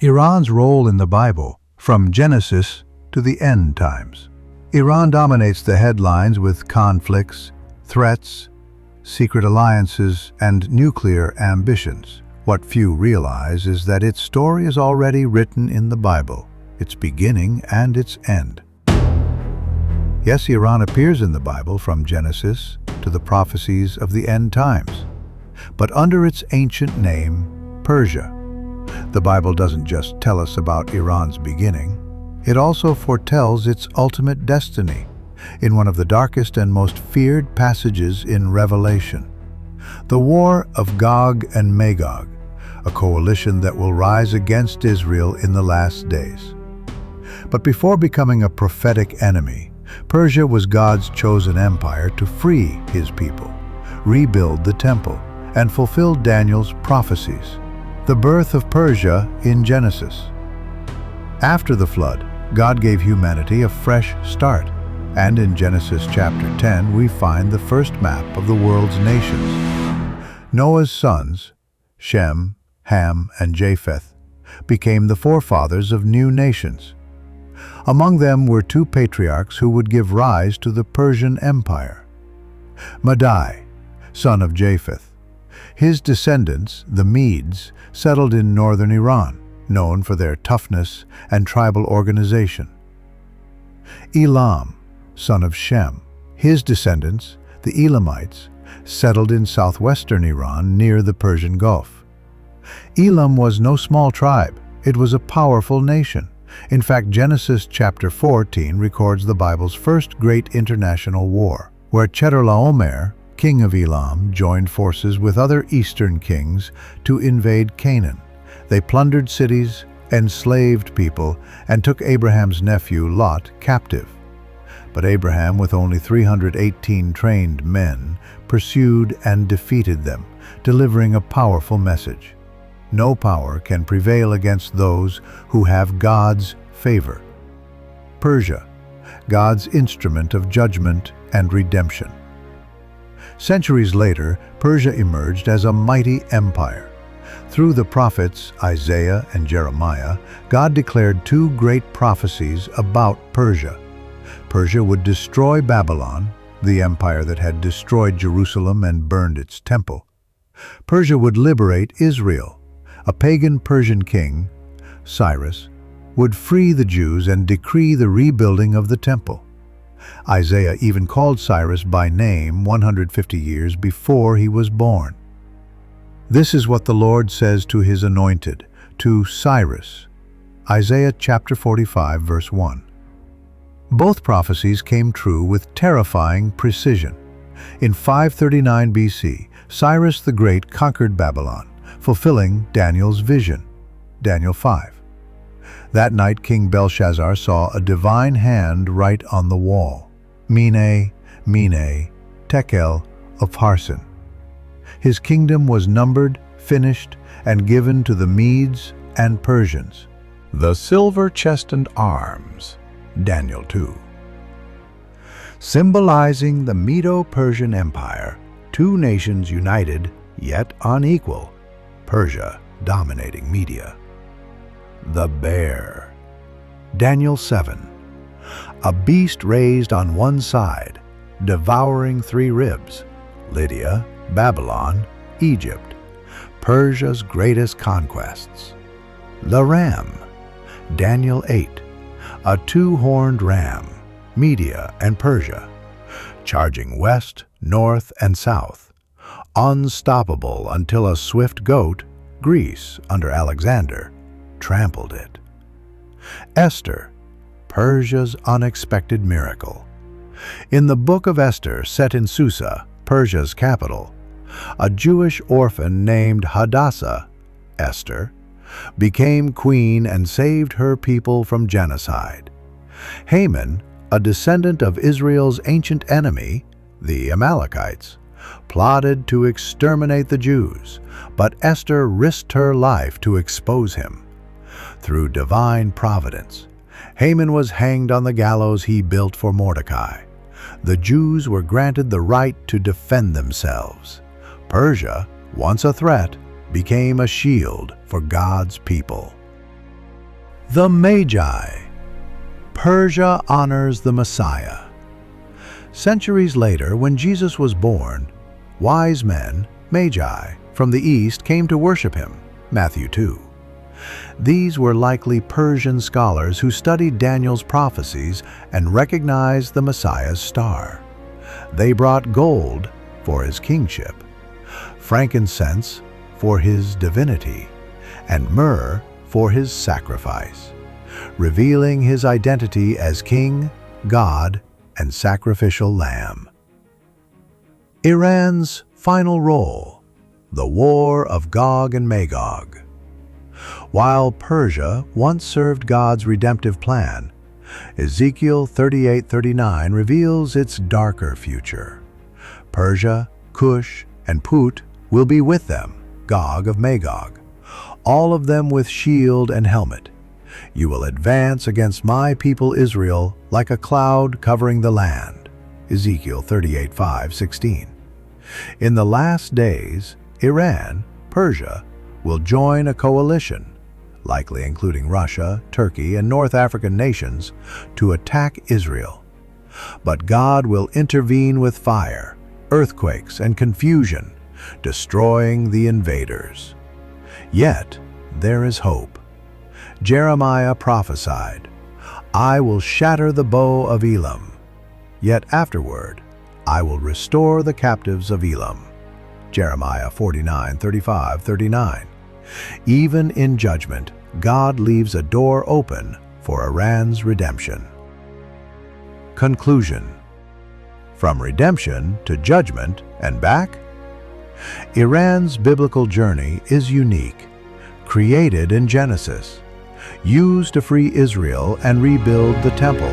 Iran's role in the Bible, from Genesis to the end times. Iran dominates the headlines with conflicts, threats, secret alliances, and nuclear ambitions. What few realize is that its story is already written in the Bible, its beginning and its end. Yes, Iran appears in the Bible from Genesis to the prophecies of the end times, but under its ancient name, Persia. The Bible doesn't just tell us about Iran's beginning, it also foretells its ultimate destiny in one of the darkest and most feared passages in Revelation. The War of Gog and Magog, a coalition that will rise against Israel in the last days. But before becoming a prophetic enemy, Persia was God's chosen empire to free his people, rebuild the temple, and fulfill Daniel's prophecies. The birth of Persia in Genesis. After the flood, God gave humanity a fresh start, and in Genesis chapter 10 we find the first map of the world's nations. Noah's sons, Shem, Ham, and Japheth, became the forefathers of new nations. Among them were two patriarchs who would give rise to the Persian Empire. Madai, son of Japheth. His descendants, the Medes, settled in northern Iran, known for their toughness and tribal organization. Elam, son of Shem. His descendants, the Elamites, settled in southwestern Iran near the Persian Gulf. Elam was no small tribe. It was a powerful nation. In fact, Genesis chapter 14 records the Bible's first great international war, where Chedorlaomer, king of Elam, joined forces with other eastern kings to invade Canaan. They plundered cities, enslaved people, and took Abraham's nephew Lot captive. But Abraham, with only 318 trained men, pursued and defeated them, delivering a powerful message. No power can prevail against those who have God's favor. Persia, God's instrument of judgment and redemption. Centuries later, Persia emerged as a mighty empire. Through the prophets Isaiah and Jeremiah, God declared two great prophecies about Persia. Persia would destroy Babylon, the empire that had destroyed Jerusalem and burned its temple. Persia would liberate Israel. A pagan Persian king, Cyrus, would free the Jews and decree the rebuilding of the temple. Isaiah even called Cyrus by name 150 years before he was born. This is what the Lord says to his anointed, to Cyrus. Isaiah chapter 45, verse 1. Both prophecies came true with terrifying precision. In 539 BC, Cyrus the Great conquered Babylon, fulfilling Daniel's vision. Daniel 5. That night King Belshazzar saw a divine hand write on the wall, Mene, Mene, Tekel, Upharsin. His kingdom was numbered, finished, and given to the Medes and Persians. The silver chest and arms, Daniel 2. Symbolizing the Medo-Persian Empire, two nations united yet unequal, Persia dominating Media. The bear, Daniel 7. A beast raised on one side, devouring three ribs, Lydia, Babylon, Egypt, Persia's greatest conquests. The ram, Daniel 8. A two-horned ram, Media and Persia, charging west, north, and south, unstoppable until a swift goat, Greece under Alexander, trampled it. Esther, Persia's unexpected miracle. In the book of Esther, set in Susa, Persia's capital, a Jewish orphan named Hadassah, Esther, became queen and saved her people from genocide. Haman, a descendant of Israel's ancient enemy, the Amalekites, plotted to exterminate the Jews, but Esther risked her life to expose him. Through divine providence, Haman was hanged on the gallows he built for Mordecai. The Jews were granted the right to defend themselves. Persia, once a threat, became a shield for God's people. The Magi. Persia honors the Messiah. Centuries later, when Jesus was born, wise men, Magi, from the east came to worship him. Matthew 2. These were likely Persian scholars who studied Daniel's prophecies and recognized the Messiah's star. They brought gold for his kingship, frankincense for his divinity, and myrrh for his sacrifice, revealing his identity as king, God, and sacrificial lamb. Iran's final role, the War of Gog and Magog. While Persia once served God's redemptive plan, Ezekiel 38:39 reveals its darker future. Persia, Cush, and Put will be with them, Gog of Magog, all of them with shield and helmet. You will advance against my people Israel like a cloud covering the land. Ezekiel 38:5-16. In the last days, Iran, Persia, will join a coalition, likely including Russia, Turkey, and North African nations, to attack Israel. But God will intervene with fire, earthquakes, and confusion, destroying the invaders. Yet, there is hope. Jeremiah prophesied, "I will shatter the bow of Elam, yet afterward I will restore the captives of Elam." Jeremiah 49:35-39. Even in judgment, God leaves a door open for Iran's redemption. Conclusion. From redemption to judgment and back? Iran's biblical journey is unique, created in Genesis, used to free Israel and rebuild the temple.